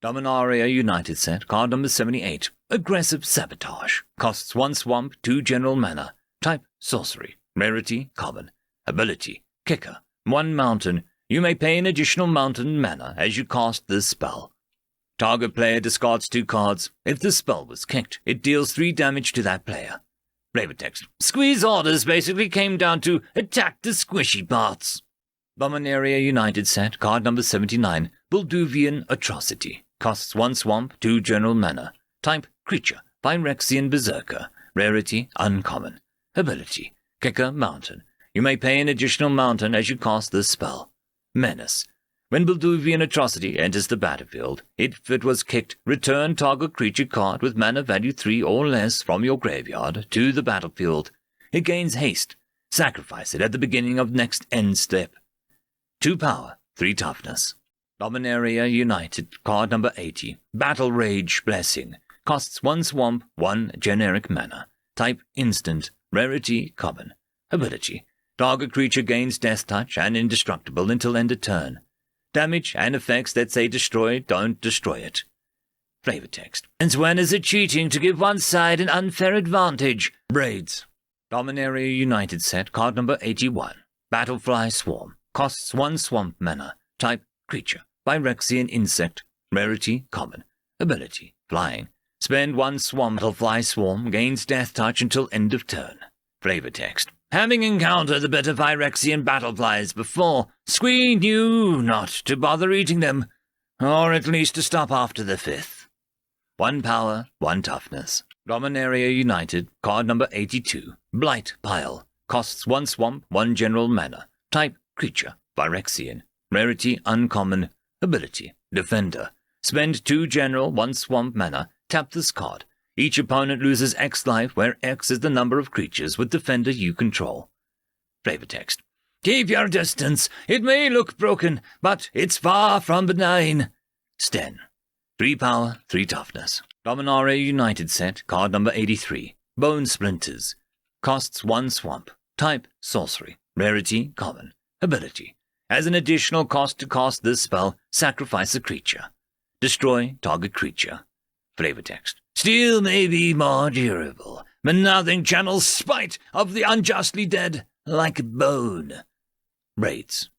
Dominaria United set, card number 78. Aggressive Sabotage. Costs 1 swamp, 2 general mana. Type Sorcery. Rarity Common. Ability Kicker. 1 mountain. You may pay an additional mountain mana as you cast this spell. Target player discards 2 cards. If the spell was kicked, it deals 3 damage to that player. Flavor text. Squeeze orders basically came down to attack the squishy parts. Dominaria United set, card number 79. Bulduvian Atrocity. Costs 1 swamp, 2 general mana. Type Creature. Phyrexian Berserker. Rarity Uncommon. Ability Kicker Mountain. You may pay an additional mountain as you cast this spell. Menace. When Bulduvian Atrocity enters the battlefield, if it was kicked, return target creature card with mana value 3 or less from your graveyard to the battlefield. It gains haste. Sacrifice it at the beginning of next end step. 2 power, 3 toughness. Dominaria United, card number 80. Battle Rage Blessing. Costs 1 swamp, 1 generic mana. Type Instant. Rarity Common. Ability. Target creature gains Death Touch and indestructible until end of turn. Damage and effects that say destroy don't destroy it. Flavor text. And when is it cheating to give one side an unfair advantage? Braids. Dominaria United set, card number 81. Battlefly Swarm. Costs 1 swamp mana. Type Creature. Phyrexian Insect. Rarity Common. Ability Flying. Spend 1 swamp. Battlefly Swarm gains Death Touch until end of turn. Flavor text. Having encountered the better Phyrexian battleflies before, Squee knew not to bother eating them, or at least to stop after the 5th. 1 power, 1 toughness. Dominaria United, card number 82. Blight Pile. Costs 1 swamp, 1 general mana. Type Creature. Phyrexian. Rarity Uncommon. Ability Defender. Spend 2 general, 1 swamp mana. Tap this card. Each opponent loses X life, where X is the number of creatures with Defender you control. Flavor text. Keep your distance. It may look broken, but it's far from benign. Sten. 3 power, 3 toughness. Dominaria United set, card number 83. Bone Splinters. Costs 1 swamp. Type Sorcery. Rarity Common. Ability. As an additional cost to cast this spell, sacrifice a creature. Destroy target creature. Flavor text. Steel may be more durable, but nothing channels spite of the unjustly dead like bone. Braids.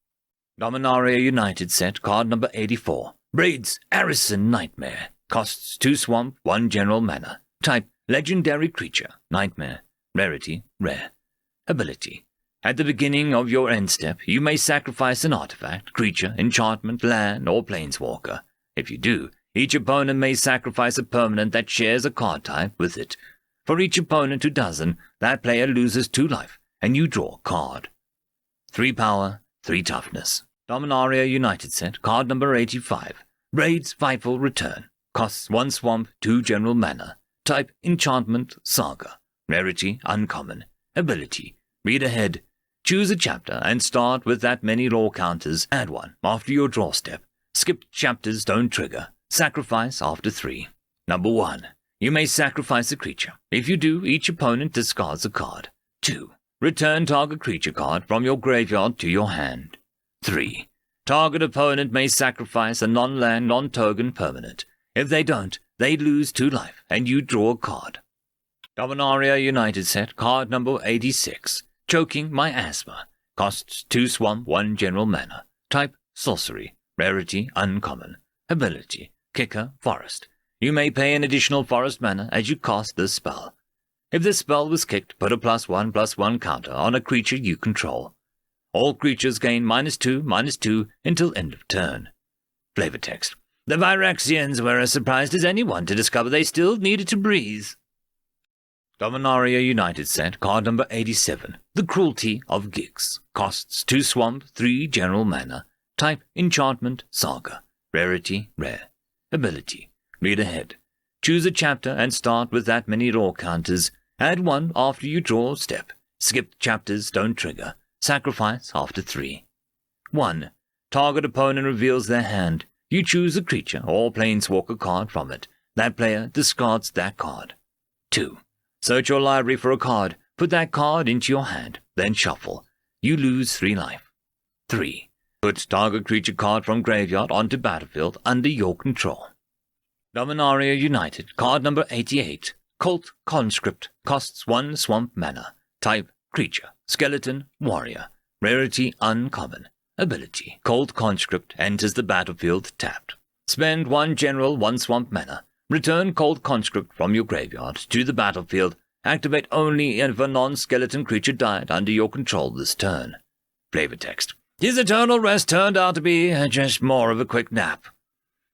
Dominaria United set, card number 84. Braids Arisen Nightmare. Costs 2 swamp, 1 general mana. Type Legendary Creature. Nightmare. Rarity Rare. Ability. At the beginning of your end step, you may sacrifice an artifact, creature, enchantment, land, or planeswalker. If you do, each opponent may sacrifice a permanent that shares a card type with it. For each opponent who doesn't, that player loses 2 life, and you draw a card. 3 power, 3 toughness. Dominaria United set, card number 85. Braids Fightful Return. Costs 1 swamp, 2 general mana. Type Enchantment Saga. Rarity Uncommon. Ability Read ahead. Choose a chapter and start with that many lore counters. Add 1 after your draw step. Skipped chapters don't trigger. Sacrifice after 3. Number 1. You may sacrifice a creature. If you do, each opponent discards a card. 2. Return target creature card from your graveyard to your hand. 3. Target opponent may sacrifice a non-land, non-token permanent. If they don't, they lose 2 life, and you draw a card. Dominaria United set, card number 86. Choking My Asthma. Costs 2 swamp, 1 general mana. Type Sorcery. Rarity Uncommon. Ability Kicker Forest. You may pay an additional forest mana as you cast this spell. If this spell was kicked, put a +1/+1 counter on a creature you control. All creatures gain -2/-2 until end of turn. Flavor text. The Phyrexians were as surprised as anyone to discover they still needed to breathe. Dominaria United set, card number 87. The Cruelty of Gix. Costs 2 swamp, 3 general mana. Type Enchantment Saga. Rarity Rare. Ability Read ahead. Choose a chapter and start with that many lore counters. Add 1 after you draw a step. Skipped chapters don't trigger. Sacrifice after 3. 1. Target opponent reveals their hand. You choose a creature or planeswalker card from it. That player discards that card. 2. Search your library for a card. Put that card into your hand. Then shuffle. You lose 3 life. 3. Put target creature card from graveyard onto battlefield under your control. Dominaria United, card number 88. Cult Conscript, costs 1 swamp mana. Type, creature, skeleton, warrior. Rarity, uncommon. Ability, Cult Conscript, enters the battlefield tapped. Spend 1 general, 1 swamp mana. Return Cult Conscript from your graveyard to the battlefield. Activate only if a non-skeleton creature died under your control this turn. Flavor text. His eternal rest turned out to be just more of a quick nap.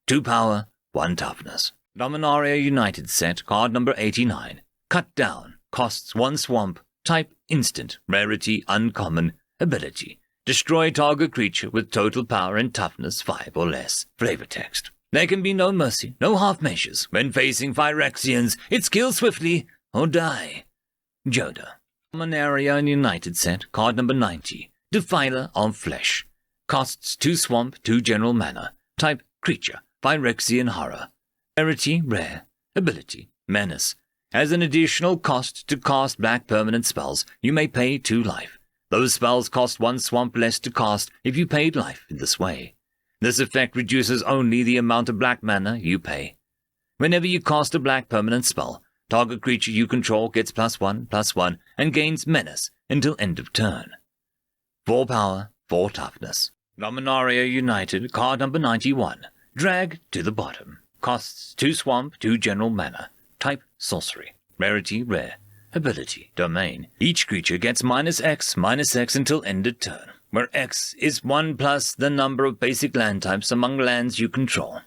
2 power, 1 toughness. Dominaria United set, card number 89. Cut down, costs 1 swamp. Type, instant. Rarity, uncommon. Ability, destroy target creature with total power and toughness 5 or less. Flavor text. There can be no mercy, no half measures. When facing Phyrexians, it's kill swiftly or die. Joda. Dominaria United set, card number 90. Defiler of Flesh. Costs 2 swamp, 2 general mana. Type, creature, Phyrexian horror. Rarity, rare. Ability, menace. As an additional cost to cast black permanent spells, you may pay 2 life. Those spells cost 1 swamp less to cast if you paid life in this way. This effect reduces only the amount of black mana you pay. Whenever you cast a black permanent spell, target creature you control gets +1/+1 and gains menace until end of turn. 4 power, 4 toughness. Dominaria United, card number 91. Drag to the bottom. Costs 2 swamp, 2 general mana. Type, sorcery. Rarity, rare. Ability, domain. Each creature gets -X until end of turn, where X is 1 plus the number of basic land types among lands you control.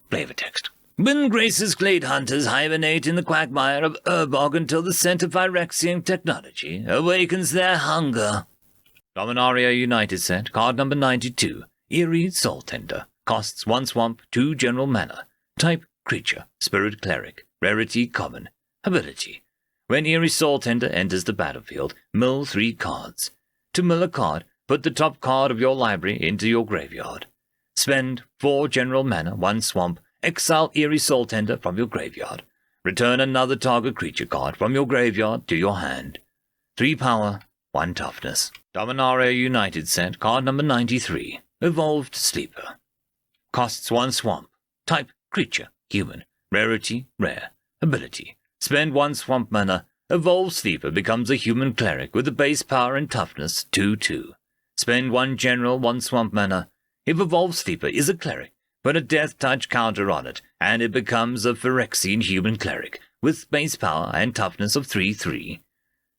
Flavor text. When Grace's Glade Hunters hibernate in the quagmire of Urbog until the scent of Phyrexian technology awakens their hunger. Dominaria United set, card number 92. Eerie Soul Tender. Costs 1 swamp, 2 general mana. Type, creature, spirit cleric. Rarity, common. Ability. When Eerie Soul Tender enters the battlefield, mill 3 cards. To mill a card, put the top card of your library into your graveyard. Spend 4 general mana, 1 swamp. Exile Eerie Soul Tender from your graveyard. Return another target creature card from your graveyard to your hand. 3 power, 1 toughness. Dominaria United set, card number 93. Evolved Sleeper. Costs 1 swamp. Type, creature, human. Rarity, rare. Ability. Spend 1 swamp mana. Evolved Sleeper becomes a human cleric with a base power and toughness 2/2. Spend 1 general, 1 swamp mana. If Evolved Sleeper is a cleric, put a death touch counter on it, and it becomes a Phyrexian human cleric with base power and toughness of 3/3.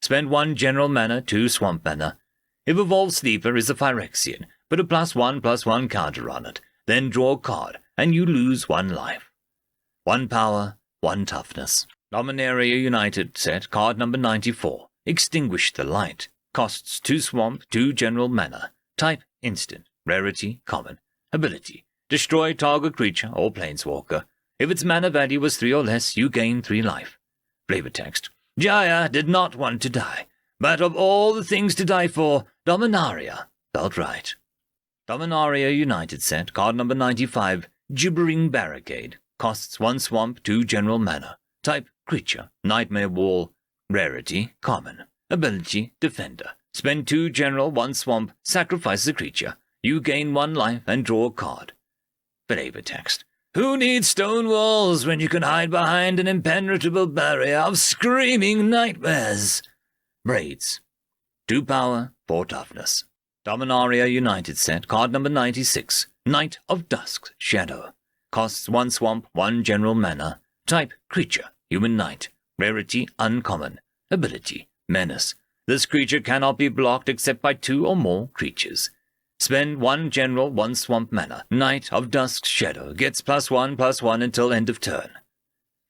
Spend 1 general mana, 2 swamp mana. If Evolved Sleeper is a Phyrexian, put a +1/+1 counter on it, then draw a card, and you lose 1 life. 1 power, 1 toughness. Dominaria United set, card number 94. Extinguish the Light. Costs 2 swamp, 2 general mana. Type, instant. Rarity, common. Ability, destroy target creature or planeswalker. If its mana value was 3 or less, you gain 3 life. Flavor text. Jaya did not want to die, but of all the things to die for, Dominaria felt right. Dominaria United set, card number 95. Gibbering Barricade. Costs 1 swamp, 2 general mana. Type, creature, Nightmare Wall. Rarity, common. Ability, defender. Spend 2 general, 1 swamp, sacrifice a creature. You gain 1 life and draw a card. Flavor text. Who needs stone walls when you can hide behind an impenetrable barrier of screaming nightmares? Braids. 2 power, 4 toughness. Dominaria United set, card number 96. Knight of Dusk's Shadow. Costs 1 swamp, 1 general mana. Type, creature, human knight. Rarity, uncommon. Ability, menace. This creature cannot be blocked except by 2 or more creatures. Spend 1 general, 1 swamp mana. Knight of Dusk's Shadow gets +1/+1 until end of turn.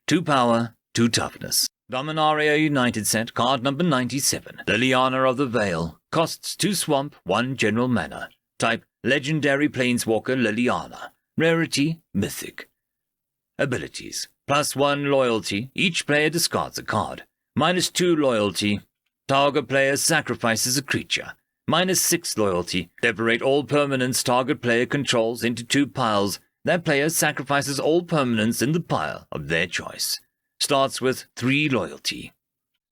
2 power, 2 toughness. Dominaria United set, card number 97. Liliana of the Veil. Costs 2 swamp, 1 general mana. Type, legendary planeswalker Liliana. Rarity, mythic. Abilities. +1 loyalty. Each player discards a card. -2 loyalty. Target player sacrifices a creature. -6 loyalty. Separate all permanents target player controls into 2 piles. That player sacrifices all permanents in the pile of their choice. Starts with 3 loyalty.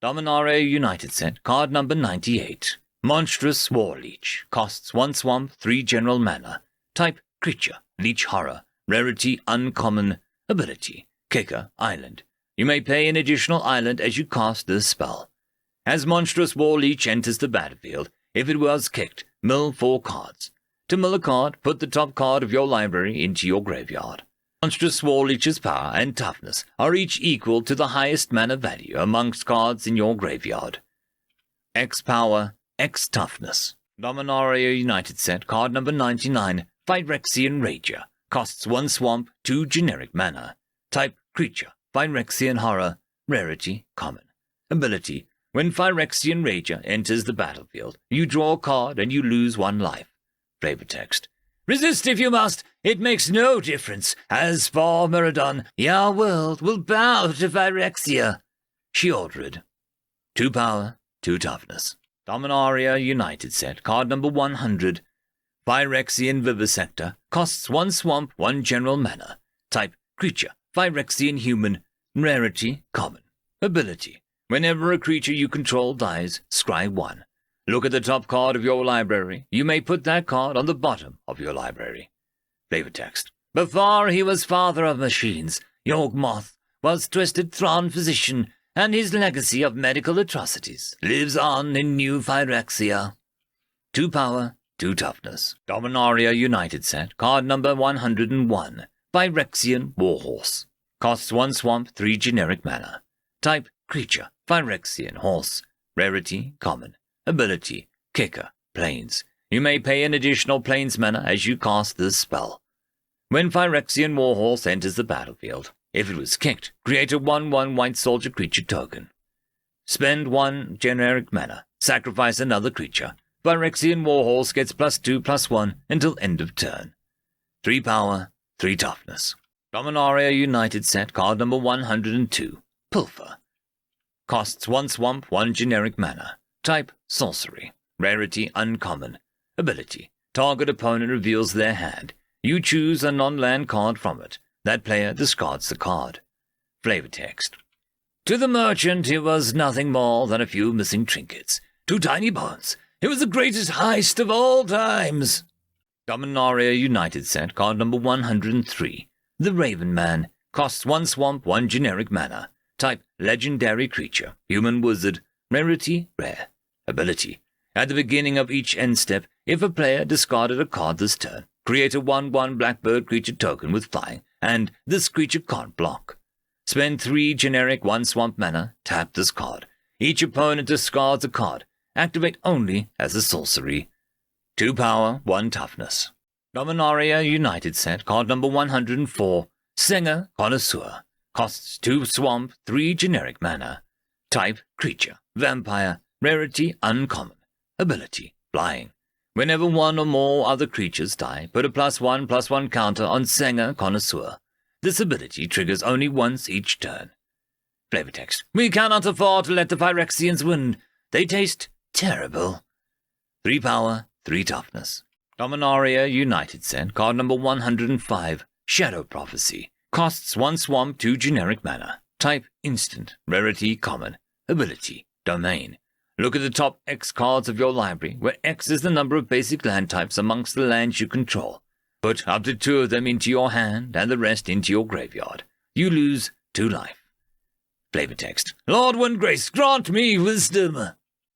Dominaria United set, card number 98. Monstrous Warleech. Costs 1 swamp, 3 general mana. Type, creature, leech horror. Rarity, uncommon. Ability, Kicker, Island. You may pay an additional island as you cast this spell. As Monstrous War Leech enters the battlefield, if it was kicked, mill 4 cards. To mill a card, put the top card of your library into your graveyard. Monstrous War Leech's power and toughness are each equal to the highest mana value amongst cards in your graveyard. X power, X toughness. Dominaria United set, card number 99, Phyrexian Rager. Costs 1 swamp, 2 generic mana. Type, creature, Phyrexian Horror. Rarity, common. Ability, when Phyrexian Rager enters the battlefield, you draw a card and you lose 1 life. Flavor text. Resist if you must, it makes no difference. As for Miraidon, your world will bow to Phyrexia. Shieldred. 2 power, 2 toughness. Dominaria United set, card number 100. Phyrexian Vivisector, costs 1 swamp, 1 general mana. Type, creature, Phyrexian human. Rarity, common. Ability, whenever a creature you control dies, scry 1. Look at the top card of your library. You may put that card on the bottom of your library. Flavor text. Before he was father of machines, Yawgmoth was Twisted Thrawn physician, and his legacy of medical atrocities lives on in New Phyrexia. 2 power, 2 toughness. Dominaria United set, card number 101. Phyrexian Warhorse. Costs 1 swamp, 3 generic mana. Type, creature, Phyrexian Horse. Rarity, common. Ability, kicker, plains. You may pay an additional plains mana as you cast this spell. When Phyrexian Warhorse enters the battlefield, if it was kicked, create a 1/1 white soldier creature token. Spend 1 generic mana, sacrifice another creature. Phyrexian Warhorse gets +2/+1 until end of turn. 3 power, 3 toughness. Dominaria United set, card number 102. Pilfer. Costs 1 swamp, 1 generic mana. Type, sorcery. Rarity, uncommon. Ability, target opponent reveals their hand. You choose a non-land card from it. That player discards the card. Flavor text. To the merchant, it was nothing more than a few missing trinkets. 2 tiny bones. It was the greatest heist of all times. Dominaria United set, card number 103. The Raven Man. Costs 1 swamp, 1 generic mana. Type, legendary creature. Human wizard. Rarity, rare. Ability, at the beginning of each end step, if a player discarded a card this turn, create a 1/1 blackbird creature token with flying, and this creature can't block. Spend 3 generic 1 swamp mana, tap this card. Each opponent discards a card. Activate only as a sorcery. 2 power, 1 toughness. Dominaria United set, card number 104. Singer Connoisseur. Costs 2 swamp, 3 generic mana. Type, creature, vampire. Rarity, uncommon. Ability, flying. Whenever 1 or more other creatures die, put a +1/+1 counter on Singer Connoisseur. This ability triggers only once each turn. Flavor text. We cannot afford to let the Phyrexians win. They taste terrible. 3 power, 3 toughness. Dominaria United set, card number 105. Shadow Prophecy. Costs 1 swamp, 2 generic mana. Type, instant. Rarity, common. Ability, domain. Look at the top X cards of your library, where X is the number of basic land types amongst the lands you control. Put up to 2 of them into your hand and the rest into your graveyard. You lose 2 life. Flavor text. Lord Windgrace, grant me wisdom.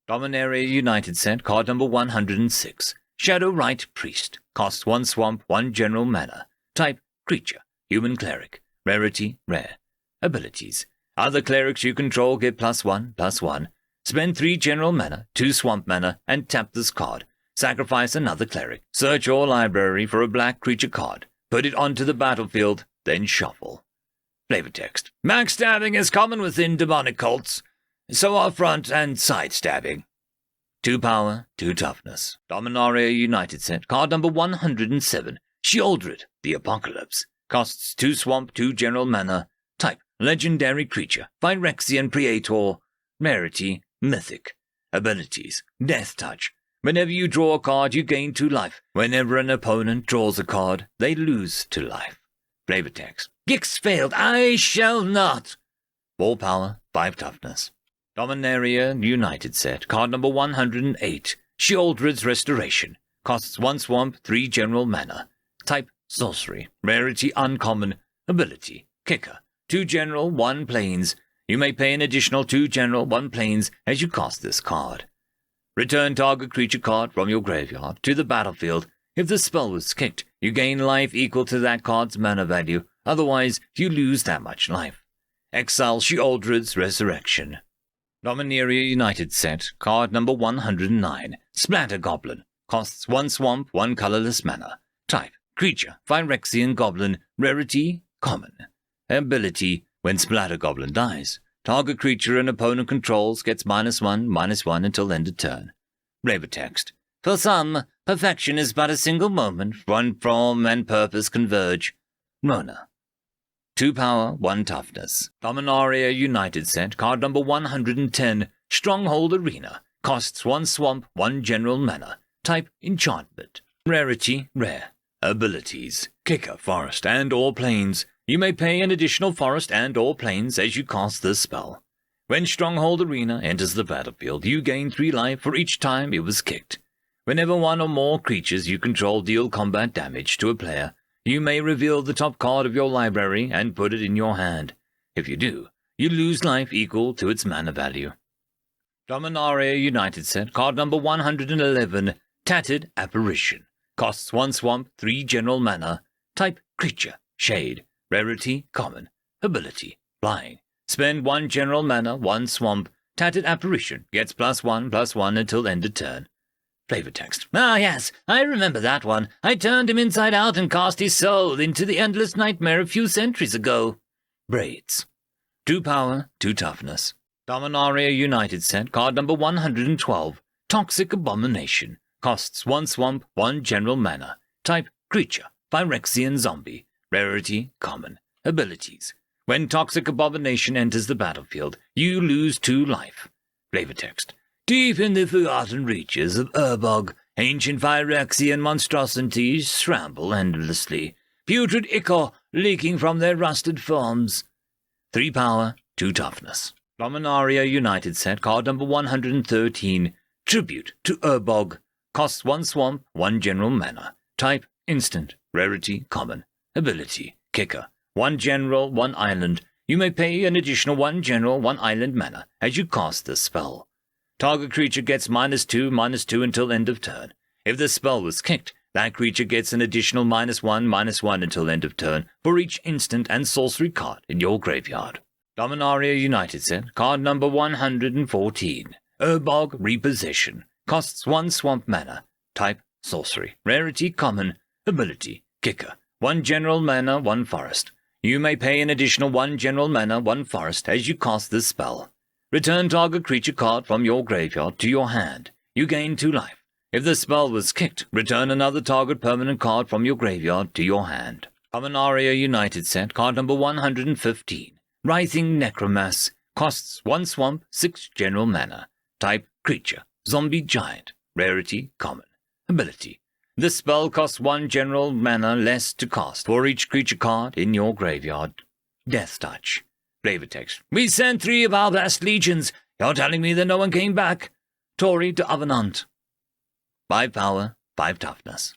Dominaria United set, card number 106. Shadowrite Priest. Costs 1 swamp, 1 general mana. Type, creature, human cleric. Rarity, rare. Abilities. Other clerics you control get +1/+1. Spend 3 general mana, 2 swamp mana, and tap this card. Sacrifice another cleric. Search your library for a black creature card. Put it onto the battlefield, then shuffle. Flavor text. Max stabbing is common within demonic cults. So are front and side stabbing. 2 power, 2 toughness. Dominaria United set, card number 107. Shieldred, the Apocalypse. Costs 2 swamp, 2 general mana. Type, legendary creature. Phyrexian Praetor. Rarity, mythic. Abilities, Death Touch. Whenever you draw a card, you gain 2 life. Whenever an opponent draws a card, they lose 2 life. Flavor text. Gix failed, I shall not. 4 power, 5 toughness. Dominaria United set, card number 108. Shieldred's Restoration. Costs 1 swamp, 3 general mana. Type, sorcery. Rarity, uncommon. Ability, kicker. 2 general, 1 planes. You may pay an additional 2 general, 1 planes as you cast this card. Return target creature card from your graveyard to the battlefield. If the spell was kicked, you gain life equal to that card's mana value, otherwise you lose that much life. Exile Sheoldred's Resurrection. Dominaria United set, card number 109, Splatter Goblin. Costs 1 swamp, 1 colorless mana. Type, creature, Phyrexian Goblin, rarity, common. Ability, when Splatter Goblin dies, target creature an opponent controls gets -1/-1 until end of turn. Flavor text. For some, perfection is but a single moment, one form and purpose converge. Rona. 2 power, 1 toughness. Dominaria United set, card number 110, Stronghold Arena. Costs 1 swamp, 1 general mana. Type, enchantment. Rarity, rare. Abilities, kicker, forest, and or plains. You may pay an additional forest and or plains as you cast this spell. When Stronghold Arena enters the battlefield, you gain 3 life for each time it was kicked. Whenever 1 or more creatures you control deal combat damage to a player, you may reveal the top card of your library and put it in your hand. If you do, you lose life equal to its mana value. Dominaria United set, card number 111, Tattered Apparition. Costs 1 swamp, 3 general mana. Type, creature, shade. Rarity, common. Ability, flying. Spend 1 general mana, 1 swamp. Tattered Apparition gets +1/+1 until end of turn. Flavor text. Ah, yes, I remember that one. I turned him inside out and cast his soul into the endless nightmare a few centuries ago. Braids. 2 power, 2 toughness. Dominaria United set, card number 112, Toxic Abomination. Costs 1 swamp, 1 general mana. Type, creature, Phyrexian zombie. Rarity, common. Abilities. When Toxic Abomination enters the battlefield, you lose 2 life. Flavor text. Deep in the forgotten reaches of Urbog, ancient Phyrexian monstrosities scramble endlessly, putrid ichor leaking from their rusted forms. 3 power, 2 toughness. Dominaria United set, card number 113, Tribute to Urbog. Costs 1 swamp, 1 general mana. Type, instant. Rarity, common. Ability, kicker. 1 general, 1 island. You may pay an additional 1 general, 1 island mana as you cast this spell. Target creature gets -2/-2 until end of turn. If the spell was kicked, that creature gets an additional -1/-1 until end of turn for each instant and sorcery card in your graveyard. Dominaria United set, card number 114, Urbog Repossession. Costs 1 swamp mana. Type, sorcery. Rarity, common. Ability, kicker. 1 general mana, 1 forest. You may pay an additional 1 general mana, 1 forest as you cast this spell. Return target creature card from your graveyard to your hand. You gain 2 life. If the spell was kicked, return another target permanent card from your graveyard to your hand. Dominaria United set, card number 115, Writhing Necromass. Costs 1 swamp, 6 general mana. Type, creature, zombie giant. Rarity, common. Ability. This spell costs 1 general mana less to cast for each creature card in your graveyard. Death Touch. Flavor text. We sent 3 of our best legions. You're telling me that no one came back? Tory to Avenant. 5 power, 5 toughness.